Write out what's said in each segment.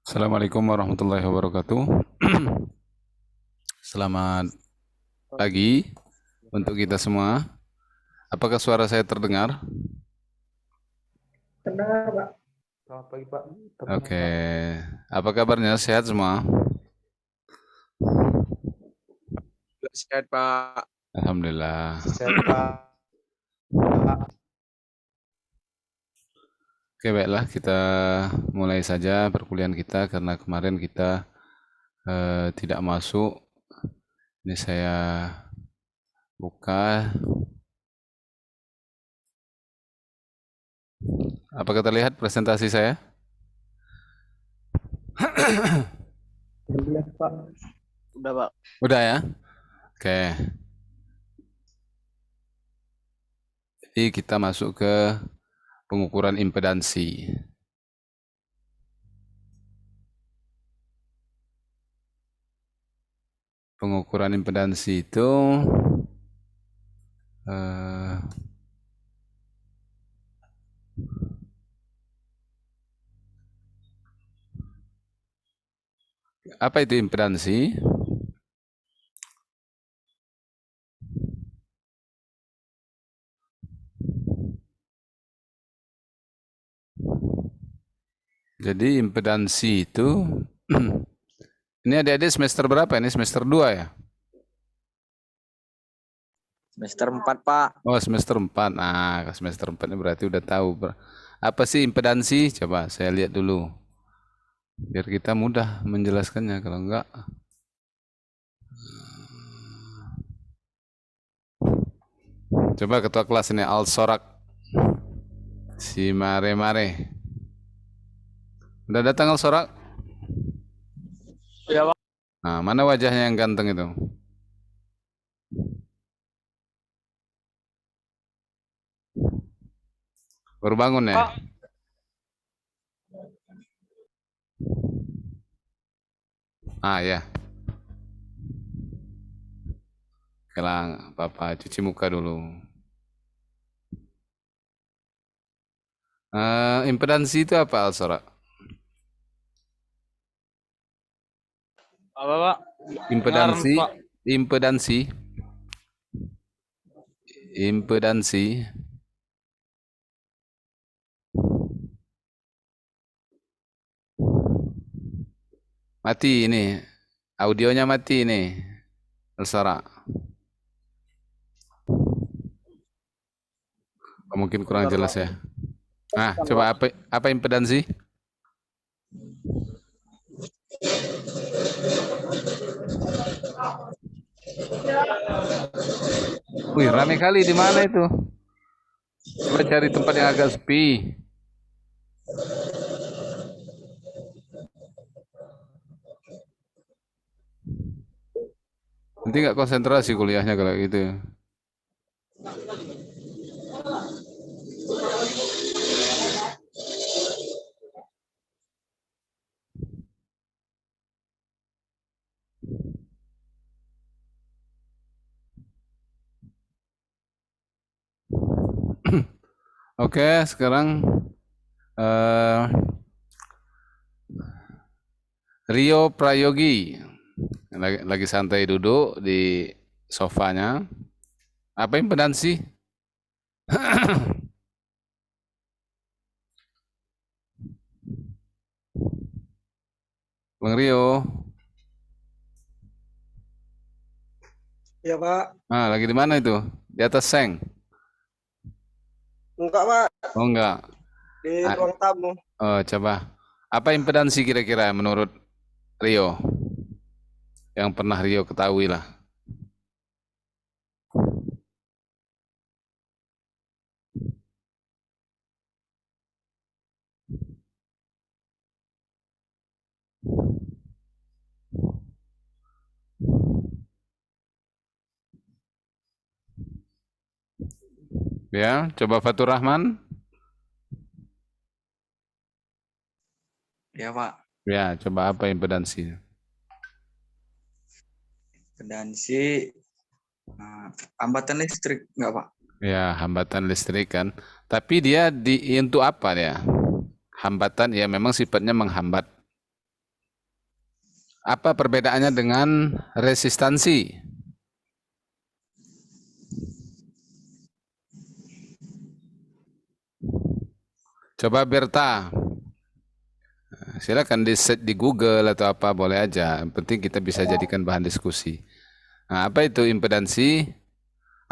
Assalamualaikum warahmatullahi wabarakatuh. Selamat pagi untuk kita semua. Apakah suara saya terdengar? Terdengar, Pak. Selamat pagi, Pak. Oke. Apa kabarnya? Sehat semua? Sehat, Pak. Alhamdulillah. Sehat, Pak. Oke, baiklah kita mulai saja perkuliahan kita karena kemarin kita tidak masuk. Ini saya buka. Apakah terlihat presentasi saya? Terlihat, Pak. Udah, Pak. Udah ya? Oke. Jadi kita masuk ke pengukuran impedansi. Pengukuran impedansi itu apa itu impedansi? Jadi impedansi itu ini adik-adik semester berapa? Ini semester 2 ya? Semester 4, Pak. Oh, semester 4. Nah, semester 4 ini berarti udah tahu apa sih impedansi? Coba saya lihat dulu. Biar kita mudah menjelaskannya, kalau enggak coba ketua kelas ini Al-Sorak. Si Mare-Mare. Udah datang Al-Sorak? Ya, Pak. Nah, mana wajahnya yang ganteng itu? Baru bangun ya? Pak. Ah ya. Kelang, Papa cuci muka dulu. Impedansi itu apa, Al-Sorak? Apa, Pak? Impedansi, Dengar, Pak. impedansi, impedansi. Mati ini, audionya mati ini, Al-Sorak. Mungkin kurang jelas ya. Nah, coba apa impedansi? Wih, rame kali di mana itu? Coba cari tempat yang agak sepi. Nanti nggak konsentrasi kuliahnya kalau gitu. Oke, sekarang Rio Prayogi lagi santai duduk di sofanya. Apa impedansi? Bang Rio. Ya, Pak. Ah, lagi di mana itu? Di atas seng? Enggak, Pak. Oh enggak. Di ruang tamu. Oh, coba. Apa impedansi kira-kira menurut Rio? Yang pernah Rio ketahui lah. Ya, coba Fatur Rahman. Ya, Pak. Ya, coba apa impedansi? Impedansi hambatan listrik, enggak, Pak? Ya, hambatan listrik kan. Tapi dia untuk apa ya? Hambatan ya memang sifatnya menghambat. Apa perbedaannya dengan resistansi? Coba Berta, silakan di search di Google atau apa boleh aja. Yang penting kita bisa jadikan bahan diskusi. Nah, apa itu impedansi?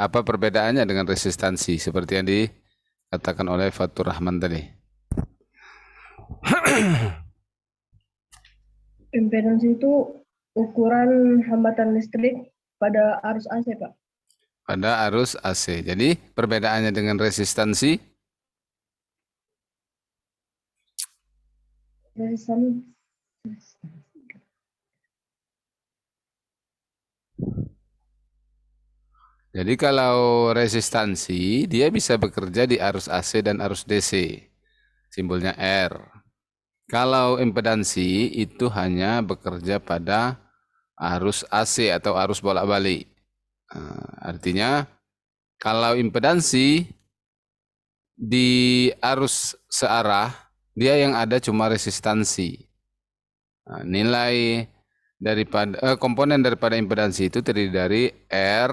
Apa perbedaannya dengan resistansi? Seperti yang dikatakan oleh Fatur Rahman tadi. Impedansi itu ukuran hambatan listrik pada arus AC, Pak. Pada arus AC. Jadi perbedaannya dengan resistansi? Resistansi. Jadi kalau resistansi, dia bisa bekerja di arus AC dan arus DC. Simbolnya R. Kalau impedansi itu hanya bekerja pada arus AC atau arus bolak-balik. Artinya kalau impedansi di arus searah, dia yang ada cuma resistansi. Nilai daripada komponen daripada impedansi itu terdiri dari R,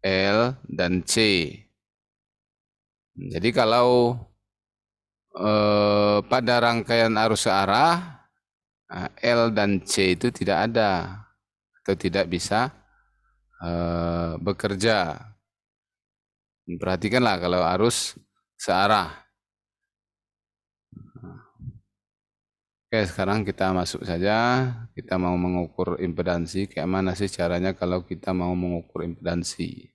L, dan C. Jadi kalau pada rangkaian arus searah, L dan C itu tidak ada atau tidak bisa bekerja. Perhatikanlah kalau arus searah. Oke, sekarang kita masuk saja. Kita mau mengukur impedansi. Kayak mana sih caranya kalau kita mau mengukur impedansi?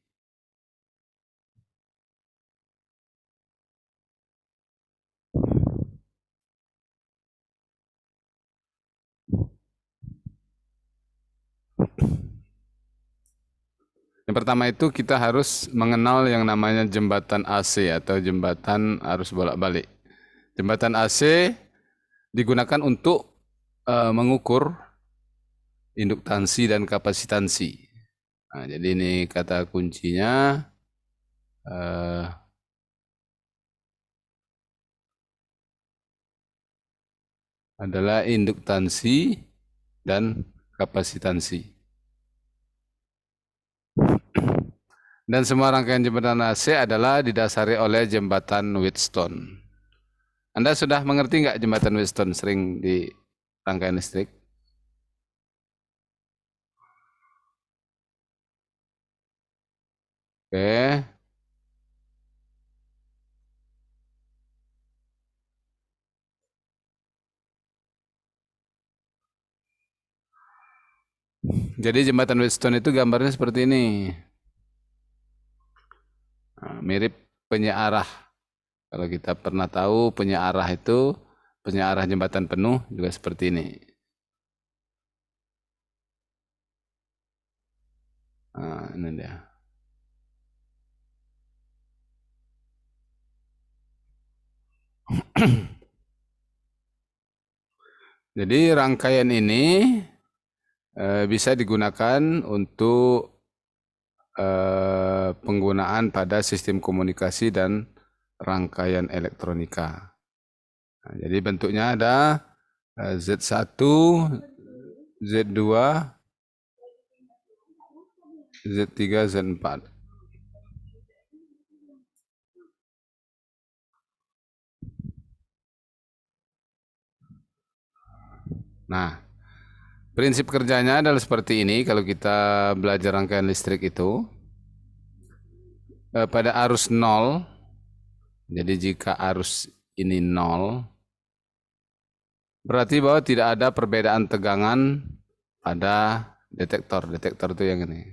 Yang pertama itu kita harus mengenal yang namanya jembatan AC atau jembatan arus bolak-balik. Jembatan AC digunakan untuk mengukur induktansi dan kapasitansi. Nah, jadi ini kata kuncinya adalah induktansi dan kapasitansi. Dan semua rangkaian jembatan AC adalah didasari oleh jembatan Wheatstone. Anda sudah mengerti nggak jembatan Wheatstone sering di rangkaian listrik? Oke. Jadi jembatan Wheatstone itu gambarnya seperti ini. Nah, mirip penyearah. Kalau kita pernah tahu penyearah itu, penyearah jembatan penuh juga seperti ini. Nah, ini dia. Jadi rangkaian ini bisa digunakan untuk penggunaan pada sistem komunikasi dan rangkaian elektronika. Nah, jadi bentuknya ada Z1, Z2, Z3, Z4. Nah, prinsip kerjanya adalah seperti ini. Kalau kita belajar rangkaian listrik itu, pada arus 0, jadi jika arus ini 0, berarti bahwa tidak ada perbedaan tegangan pada detektor. Detektor itu yang ini.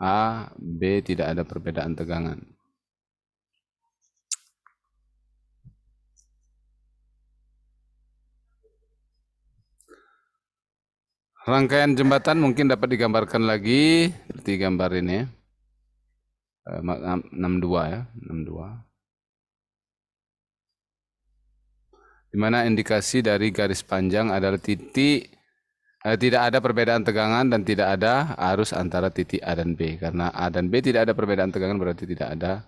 A, B tidak ada perbedaan tegangan. Rangkaian jembatan mungkin dapat digambarkan lagi seperti gambar ini ya. 62 ya, 62. Di mana indikasi dari garis panjang adalah titik tidak ada perbedaan tegangan dan tidak ada arus antara titik A dan B. Karena A dan B tidak ada perbedaan tegangan berarti tidak ada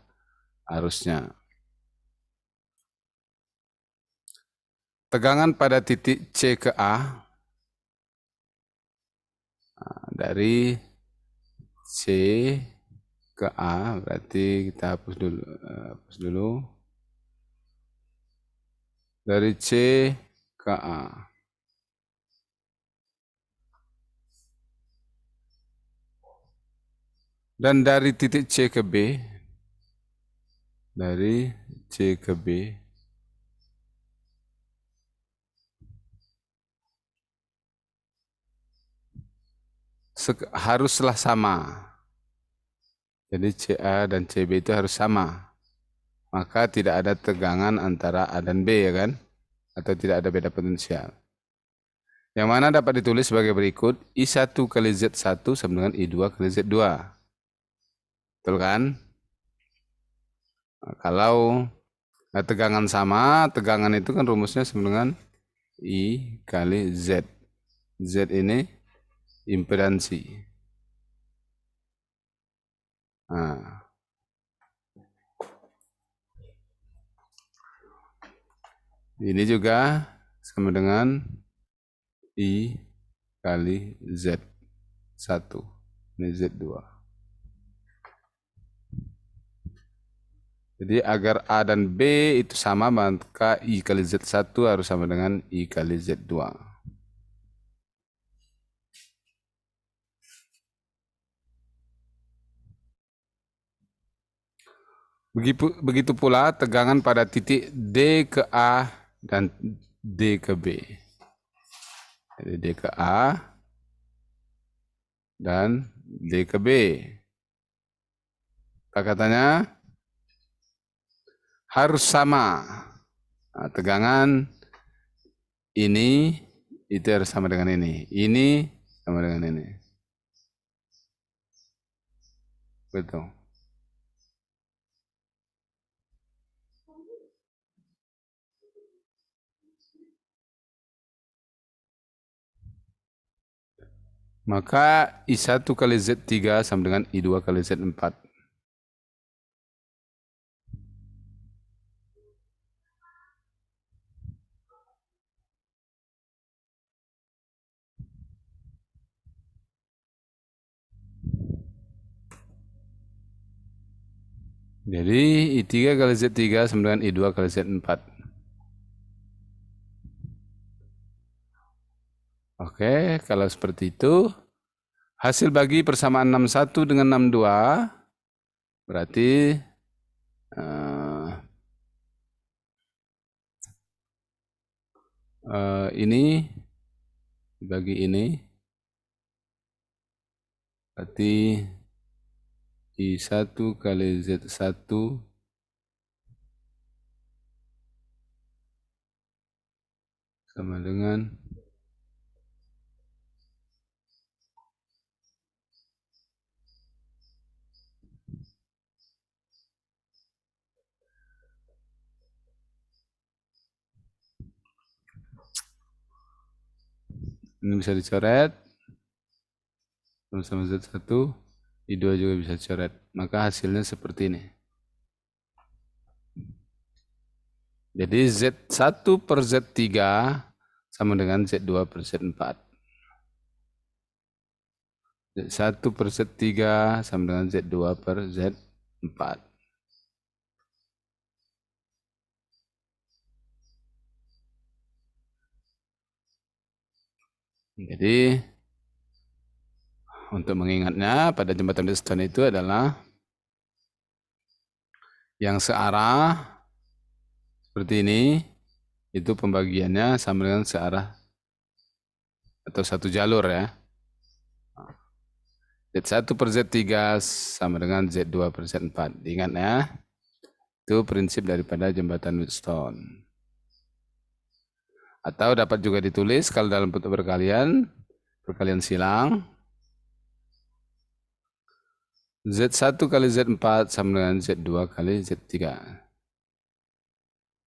arusnya. tegangan pada titik C ke A. Nah, dari C ke A berarti kita hapus dulu. Dari C ke A. Dan dari titik C ke B. Dari C ke B. Haruslah sama. Jadi CA dan CB itu harus sama. Maka tidak ada tegangan antara A dan B, ya kan? Atau tidak ada beda potensial. Yang mana dapat ditulis sebagai berikut. I1 kali Z1 sama dengan I2 kali Z2. Betul kan? Nah, kalau tegangan sama, tegangan itu kan rumusnya sama dengan I kali Z. Z ini impedansi. Nah. Ini juga sama dengan I kali Z1. Ini Z2. Jadi agar A dan B itu sama, maka I kali Z1 harus sama dengan I kali Z2. Begitu pula tegangan pada titik D ke A dan D ke B. Jadi D ke A dan D ke B. Apa katanya? Harus sama. Nah, tegangan ini itu harus sama dengan ini. Ini sama dengan ini. Betul. Maka I1 kali Z3 sama dengan I2 kali Z4. Jadi I3 kali Z3 sama dengan I2 kali Z4. Oke, kalau seperti itu, hasil bagi persamaan 61 dengan 62, berarti ini dibagi ini, berarti I1 kali Z1 sama dengan ini bisa dicoret sama Z1, I2 juga bisa dicoret. Maka hasilnya seperti ini. Jadi Z1 per Z3 sama dengan Z2 per Z4. Z1 per Z3 sama dengan Z2 per Z4. Jadi untuk mengingatnya pada jembatan Wheatstone itu adalah yang searah seperti ini, itu pembagiannya sama dengan searah atau satu jalur ya. Z1 per Z3 sama dengan Z2 per Z4. Diingat ya, itu prinsip daripada jembatan Wheatstone. Atau dapat juga ditulis kalau dalam bentuk perkalian silang. Z1 kali Z4 sama dengan Z2 kali Z3.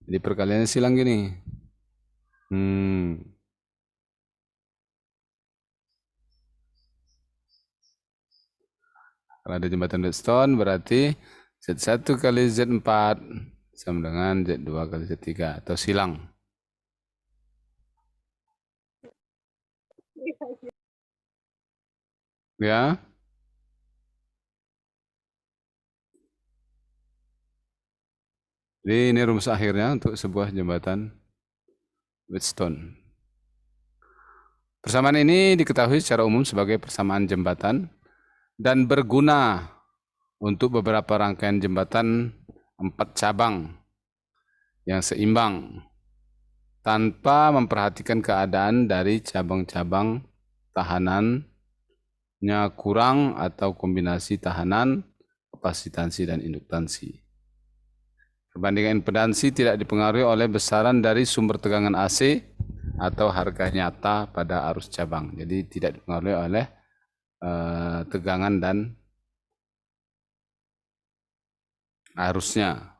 Jadi perkaliannya silang gini. Kalau ada jembatan Wheatstone berarti Z1 kali Z4 sama dengan Z2 kali Z3 atau silang. Ya. Jadi ini rumus akhirnya untuk sebuah jembatan Wheatstone. Persamaan ini diketahui secara umum sebagai persamaan jembatan dan berguna untuk beberapa rangkaian jembatan 4 cabang yang seimbang tanpa memperhatikan keadaan dari cabang-cabang tahanannya kurang atau kombinasi tahanan, kapasitansi, dan induktansi. Perbandingan impedansi tidak dipengaruhi oleh besaran dari sumber tegangan AC atau harga nyata pada arus cabang. Jadi tidak dipengaruhi oleh tegangan dan arusnya.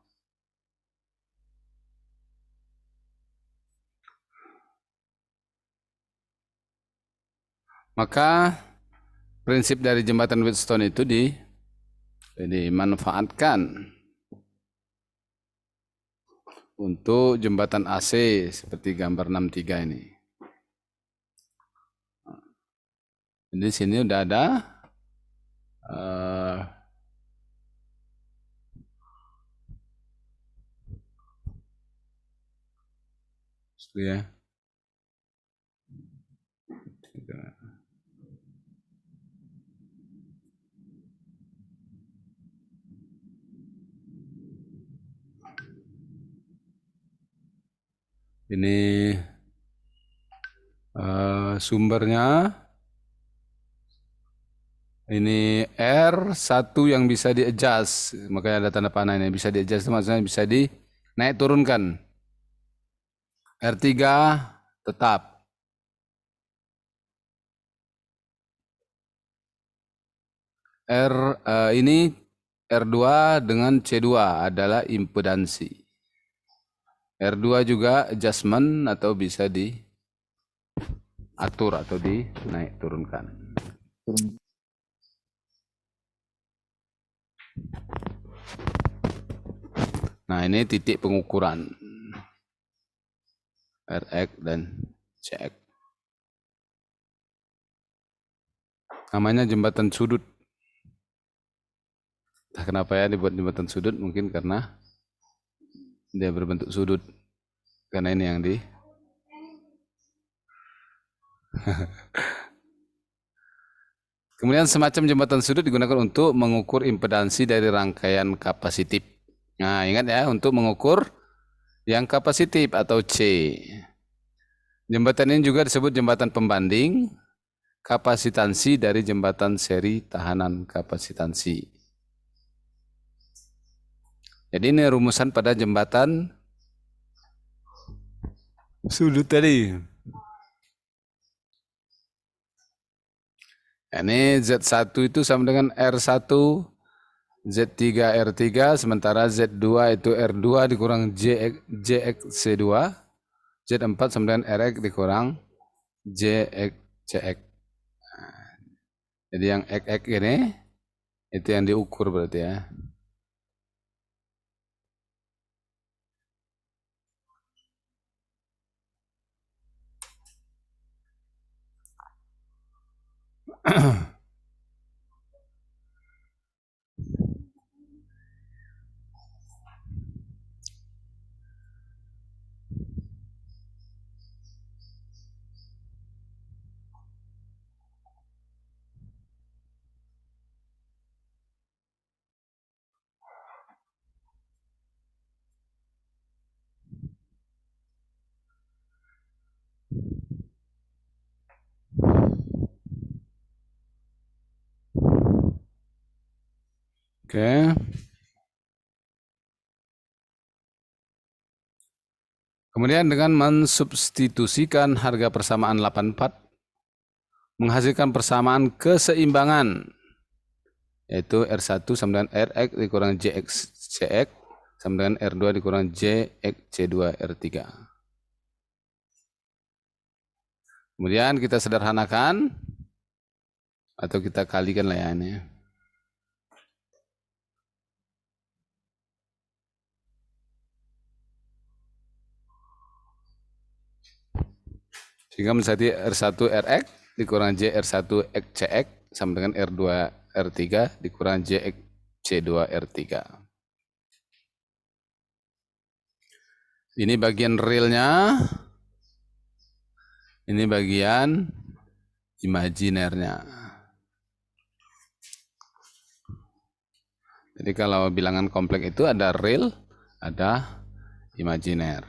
Maka prinsip dari jembatan Wheatstone itu dimanfaatkan untuk jembatan AC seperti gambar 63 ini. Jadi di sini udah ada ya. Ini sumbernya. Ini R1 yang bisa di-adjust, makanya ada tanda panah ini, bisa di-adjust itu maksudnya bisa dinaik turunkan. R3 tetap. Ini R2 dengan C2 adalah impedansi. R2 juga adjustment atau bisa diatur atau dinaik turunkan. Nah, ini titik pengukuran RX dan CX. Namanya jembatan sudut. Entah kenapa ya dibuat jembatan sudut, mungkin karena dia berbentuk sudut. Karena ini yang Kemudian semacam jembatan sudut digunakan untuk mengukur impedansi dari rangkaian kapasitif. Nah, ingat ya, untuk mengukur yang kapasitif atau C. Jembatan ini juga disebut jembatan pembanding kapasitansi dari jembatan seri tahanan kapasitansi. Jadi ini rumusan pada jembatan sudut tadi. Ini Z1 itu sama dengan R1, Z3 R3, sementara Z2 itu R2 dikurang JX-C2, Z4 sama dengan RX dikurang JX-CX. Jadi yang XX ini, itu yang diukur berarti ya. Oke. Kemudian dengan mensubstitusikan harga persamaan 84 menghasilkan persamaan keseimbangan, yaitu R1 sama dengan RX dikurang JX-CX sama dengan R2 dikurang JX-C2 R3. Kemudian kita sederhanakan atau kita kalikan lah ya ini. Sehingga menjadi R1 RX dikurang J R1 XCX sama dengan R2 R3 dikurang JX C2 R3. Ini bagian realnya, ini bagian imajinernya. Jadi kalau bilangan kompleks itu ada real, ada imajiner.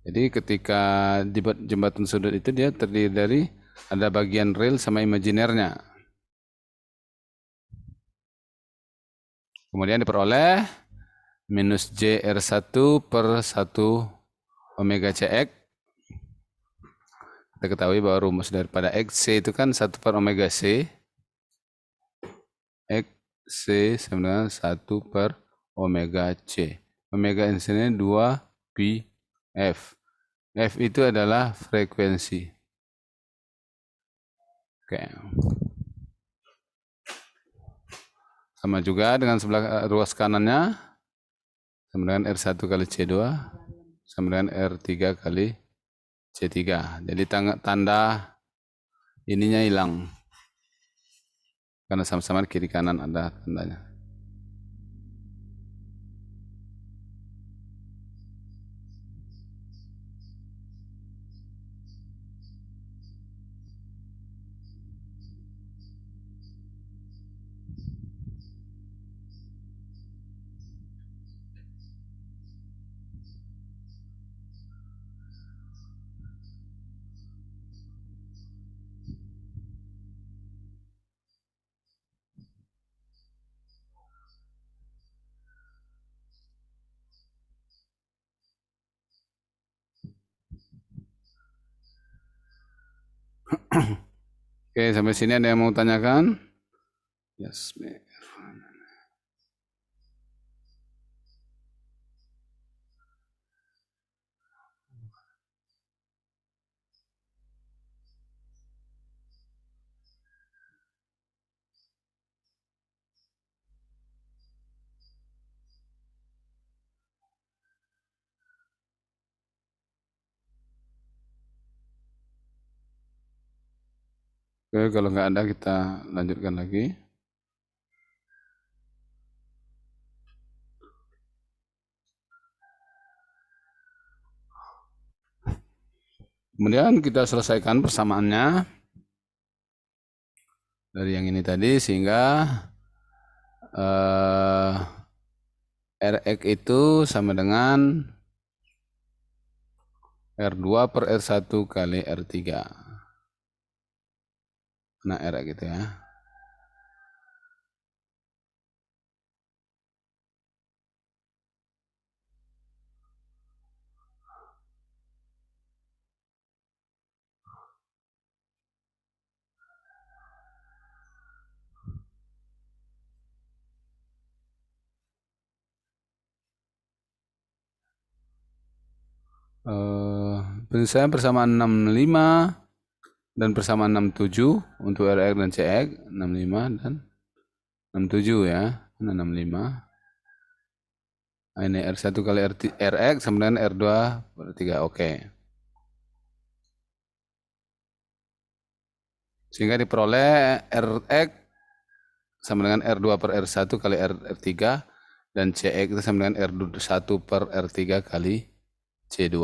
Jadi ketika jembatan sudut itu dia terdiri dari ada bagian real sama imajinernya. Kemudian diperoleh minus JR1 per 1 omega CX. Kita ketahui bahwa rumus daripada XC itu kan 1 per omega C. XC sama dengan 1 per omega C. Omega di sini 2 pi F. F itu adalah frekuensi. Oke. Sama juga dengan sebelah ruas kanannya sama dengan R1 kali C2 sama dengan R3 kali C3. Jadi tanda ininya hilang. Karena sama-sama kiri kanan ada tandanya. Oke, sampai sini ada yang mau tanyakan? Yes, Oke, kalau nggak ada kita lanjutkan lagi. Kemudian kita selesaikan persamaannya dari yang ini tadi sehingga Rx itu sama dengan R2 per R1 kali R3. Nah, Rx gitu ya. Penyelesaian persamaan 65 dan persamaan 67 untuk Rx dan Cx, 65 dan 67 ya. Nah, 65. Nah, ini R1 kali Rx sama dengan R2 per 3. Oke. Sehingga diperoleh Rx sama dengan R2 per R1 kali R3 dan Cx itu sama dengan R1 per R3 kali C2.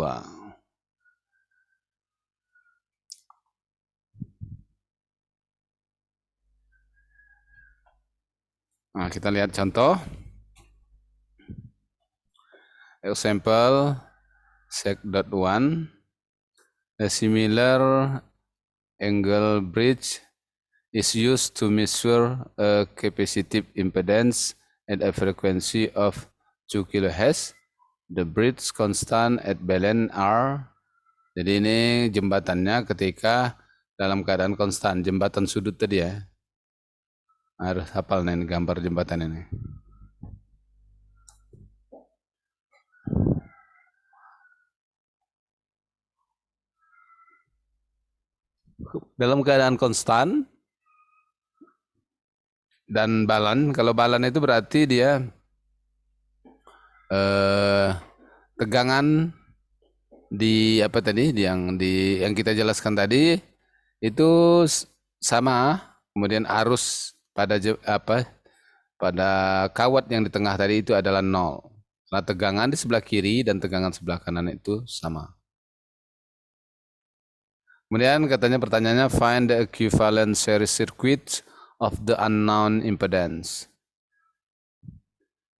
Nah, kita lihat contoh. Example sec.1. A similar angle bridge is used to measure a capacitive impedance at a frequency of 2 kHz. The bridge constant at balance R. Jadi ini jembatannya ketika dalam keadaan konstan, jembatan sudut tadi ya. Harus hafal nih gambar jembatan ini. Dalam keadaan konstan dan balan, kalau balan itu berarti dia tegangan di apa tadi yang kita jelaskan tadi itu sama Kemudian arus pada pada kawat yang di tengah tadi itu adalah 0. Karena tegangan di sebelah kiri dan tegangan sebelah kanan itu sama. Kemudian katanya pertanyaannya find the equivalent series circuit of the unknown impedance.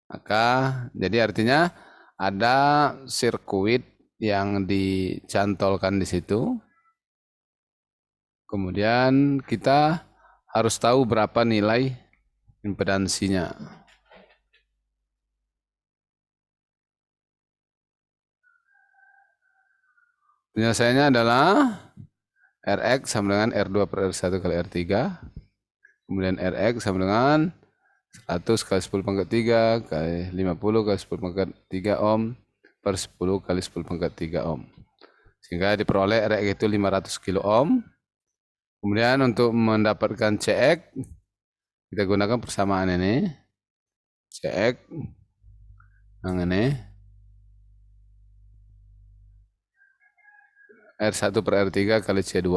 Maka jadi artinya ada sirkuit yang dicantolkan di situ. Kemudian kita harus tahu berapa nilai impedansinya. Penyelesaiannya adalah Rx sama dengan R2 per R1 kali R3. Kemudian Rx sama dengan 100 kali 10 pangkat 3 kali 50 kali 10 pangkat 3 ohm per 10 kali 10 pangkat 3 ohm. Sehingga diperoleh Rx itu 500 kilo ohm. Kemudian untuk mendapatkan Cx, kita gunakan persamaan ini. Cx yang ini R1 per R3 kali C2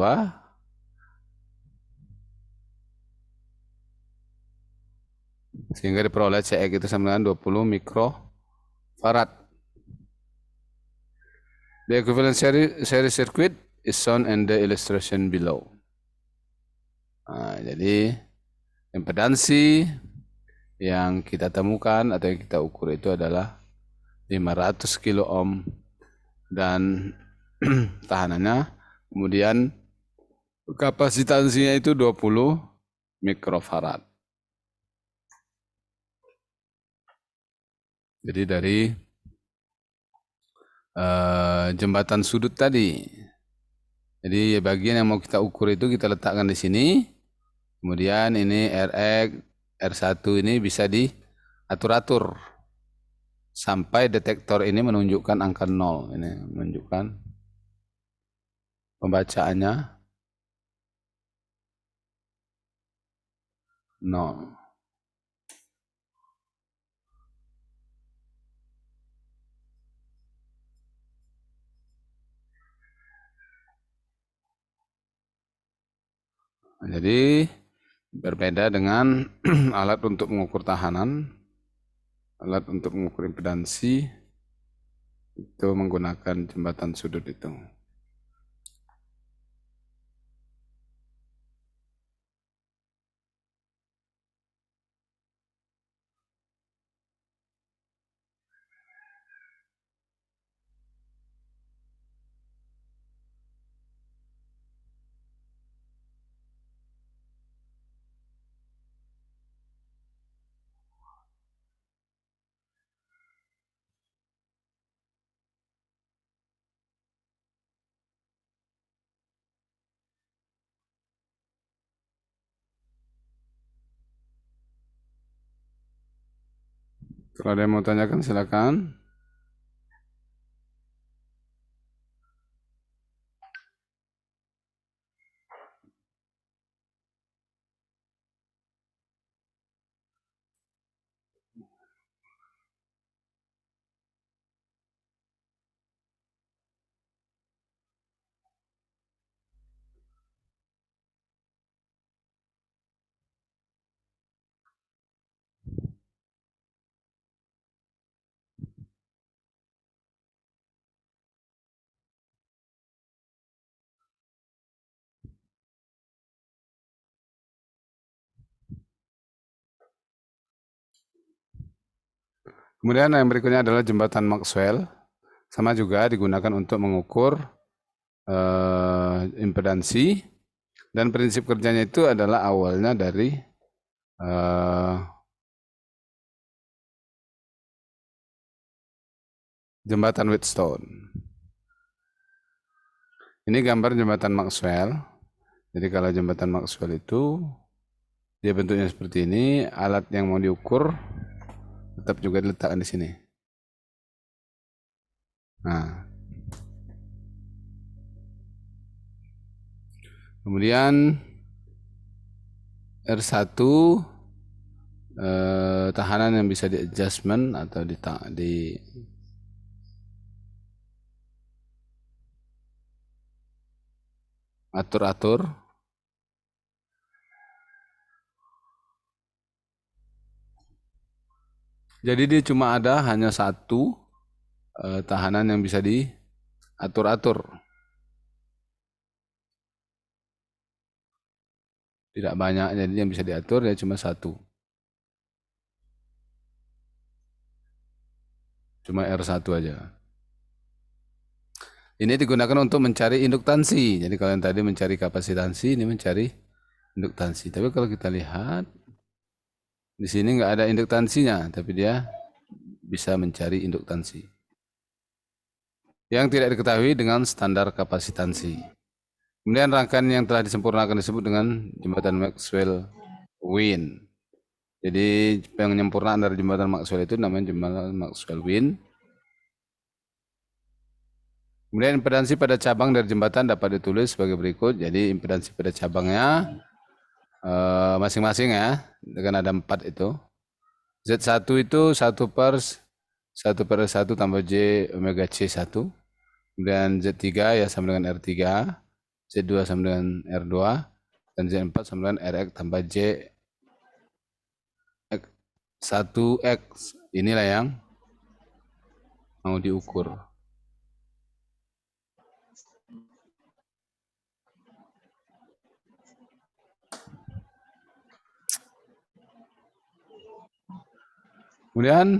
sehingga diperoleh Cx itu sama dengan 20 mikrofarad. The equivalent series circuit is shown in the illustration below. Nah, jadi impedansi yang kita temukan atau yang kita ukur itu adalah 500 kilo ohm dan tahanannya, kemudian kapasitansinya itu 20 mikrofarad. Jadi dari jembatan sudut tadi. Jadi bagian yang mau kita ukur itu kita letakkan di sini. Kemudian ini Rx, R1 ini bisa diatur-atur sampai detektor ini menunjukkan angka 0. Ini menunjukkan pembacaannya 0. Jadi berbeda dengan alat untuk mengukur tahanan, alat untuk mengukur impedansi itu menggunakan jembatan sudut itu. Kalau ada yang mau tanyakan silakan. Kemudian yang berikutnya adalah jembatan Maxwell. Sama juga digunakan untuk mengukur impedansi. Dan prinsip kerjanya itu adalah awalnya dari jembatan Wheatstone. Ini gambar jembatan Maxwell. Jadi kalau jembatan Maxwell itu dia bentuknya seperti ini, alat yang mau diukur tetap juga diletakkan di sini. Nah, kemudian R1 tahanan yang bisa di adjustment atau di atur-atur. Jadi dia cuma ada hanya satu tahanan yang bisa diatur-atur. Tidak banyak, jadi yang bisa diatur ya cuma satu. Cuma R1 aja. Ini digunakan untuk mencari induktansi. Jadi kalau yang tadi mencari kapasitansi, ini mencari induktansi. Tapi kalau kita lihat, di sini nggak ada induktansinya, tapi dia bisa mencari induktansi. Yang tidak diketahui dengan standar kapasitansi. Kemudian rangkaian yang telah disempurnakan disebut dengan jembatan Maxwell-Wien. Jadi penyempurnaan dari jembatan Maxwell itu namanya jembatan Maxwell-Wien. Kemudian impedansi pada cabang dari jembatan dapat ditulis sebagai berikut. Jadi impedansi pada cabangnya masing-masing ya, dengan ada 4 itu. Z1 itu 1/1 tambah J omega C1. Kemudian Z3 ya sama dengan R3. Z2 sama dengan R2. Dan Z4 sama dengan RX tambah J 1X. Inilah yang mau diukur. Kemudian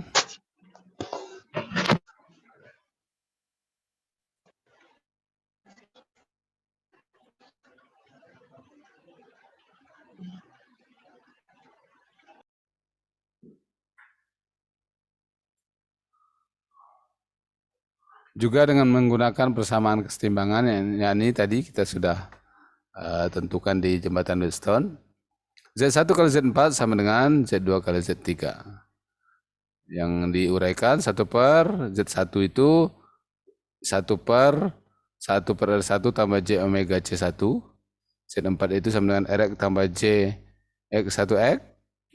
juga dengan menggunakan persamaan kesetimbangan yang ini tadi kita sudah tentukan di jembatan Wheatstone. Z1 kali Z4 sama dengan Z2 kali Z3. Yang diuraikan 1/Z1 itu 1/1/R1 tambah J omega C1. Z4 itu sama dengan RX tambah J X1X.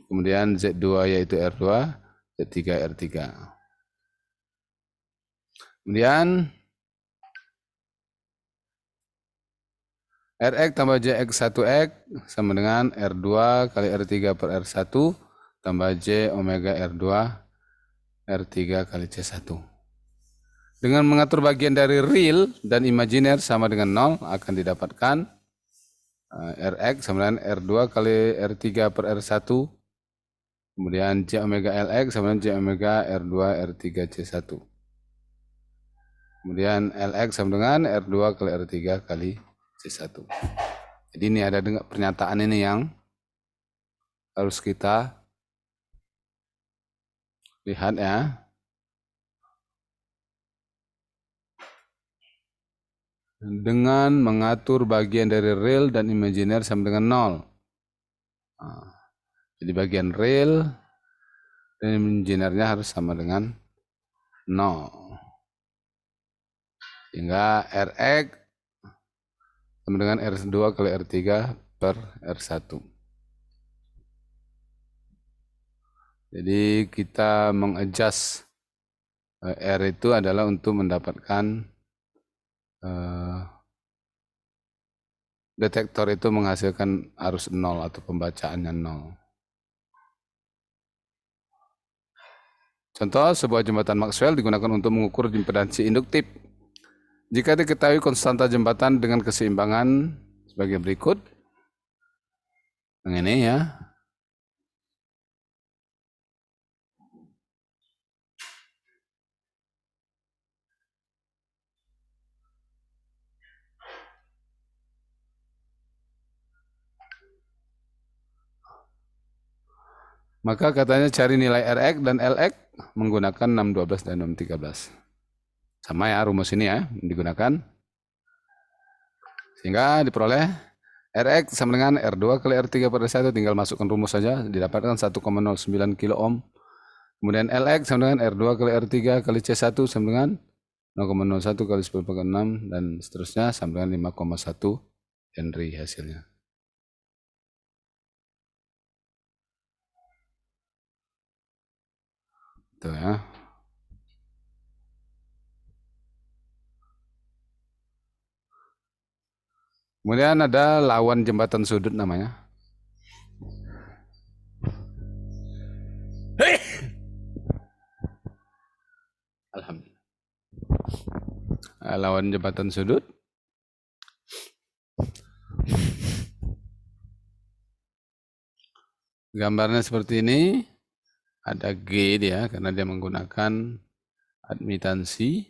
Kemudian Z2 yaitu R2, Z3 R3. Kemudian Rx tambah Jx1x sama dengan R2 kali R3 per R1 tambah J omega R2 R3 kali C1. Dengan mengatur bagian dari real dan imajiner sama dengan 0 akan didapatkan Rx sama dengan R2 kali R3 per R1. Kemudian J omega Lx sama dengan J omega R2 R3 C1. Kemudian Lx sama dengan R2 kali R3 kali C1. Jadi ini ada pernyataan ini yang harus kita lihat ya. Dengan mengatur bagian dari real dan imajiner sama dengan 0. Nah, jadi bagian real dan imajinernya harus sama dengan 0. Sehingga Rx sama dengan R2 kali R3 per R1. Jadi kita mengadjust R itu adalah untuk mendapatkan detektor itu menghasilkan arus 0 atau pembacaannya 0. Contoh, sebuah jembatan Maxwell digunakan untuk mengukur impedansi induktif. Jika diketahui konstanta jembatan dengan keseimbangan sebagai berikut. Yang ini ya. Maka katanya cari nilai Rx dan Lx menggunakan 612 dan 613. Sama ya rumus ini ya digunakan. Sehingga diperoleh Rx sama dengan R2 kali R3 per R1, tinggal masukkan rumus saja, didapatkan 1,09 kilo ohm. Kemudian Lx sama dengan R2 kali R3 kali C1 sama dengan 0,01 kali 10 pangkat 6 dan seterusnya sama dengan 5,1 Henry hasilnya. Tuh ya. Kemudian ada lawan jembatan sudut namanya. lawan jembatan sudut. Gambarnya seperti ini. Ada G dia karena dia menggunakan admitansi.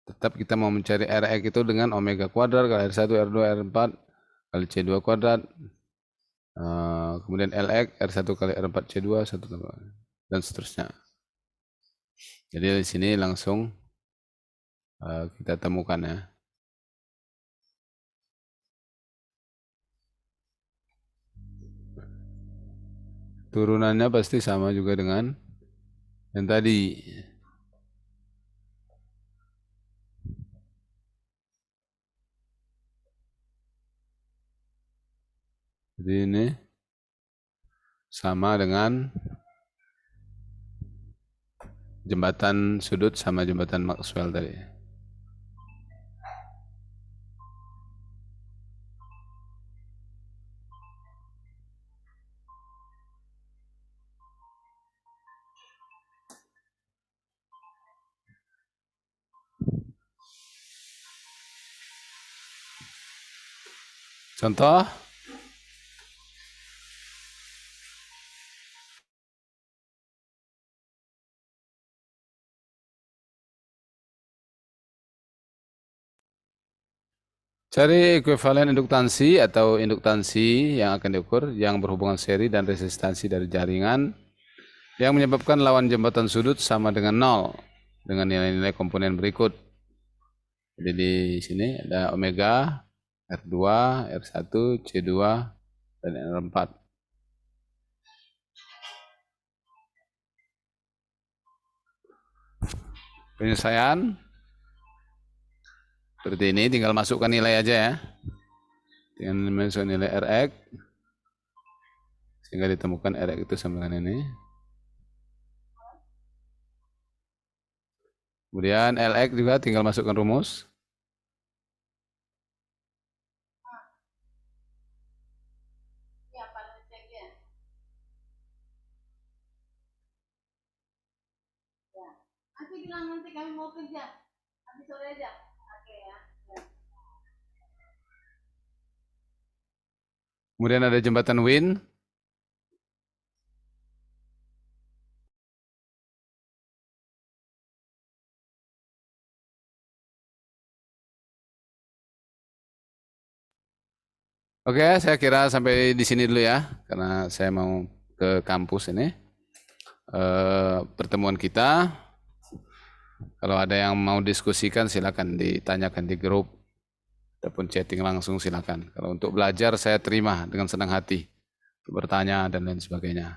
Tetap kita mau mencari Rx itu dengan omega kuadrat kali R1, R2, R4 kali C2 kuadrat. Kemudian Lx R1 kali R4 C2 1 dan seterusnya. Jadi di sini langsung kita temukan ya. Turunannya pasti sama juga dengan yang tadi. Jadi ini sama dengan jembatan sudut sama jembatan Maxwell tadi. Contoh, cari ekuivalen induktansi atau induktansi yang akan diukur yang berhubungan seri dan resistansi dari jaringan yang menyebabkan lawan jembatan sudut sama dengan 0 dengan nilai-nilai komponen berikut. Jadi di sini ada omega, R2, R1, C2, dan R4. Penyelesaian seperti ini, tinggal masukkan nilai aja ya. Tinggal masukkan nilai Rx sehingga ditemukan Rx itu sama dengan ini. Kemudian Lx juga tinggal masukkan rumus. Nanti bilang nanti kami mau kerja. Nanti sore aja. Oke ya. Kemudian ada jembatan Win. Oke, saya kira sampai di sini dulu ya, karena saya mau ke kampus ini. Pertemuan kita, kalau ada yang mau diskusikan silakan ditanyakan di grup ataupun chatting langsung silakan. Kalau untuk belajar saya terima dengan senang hati, untuk bertanya dan lain sebagainya.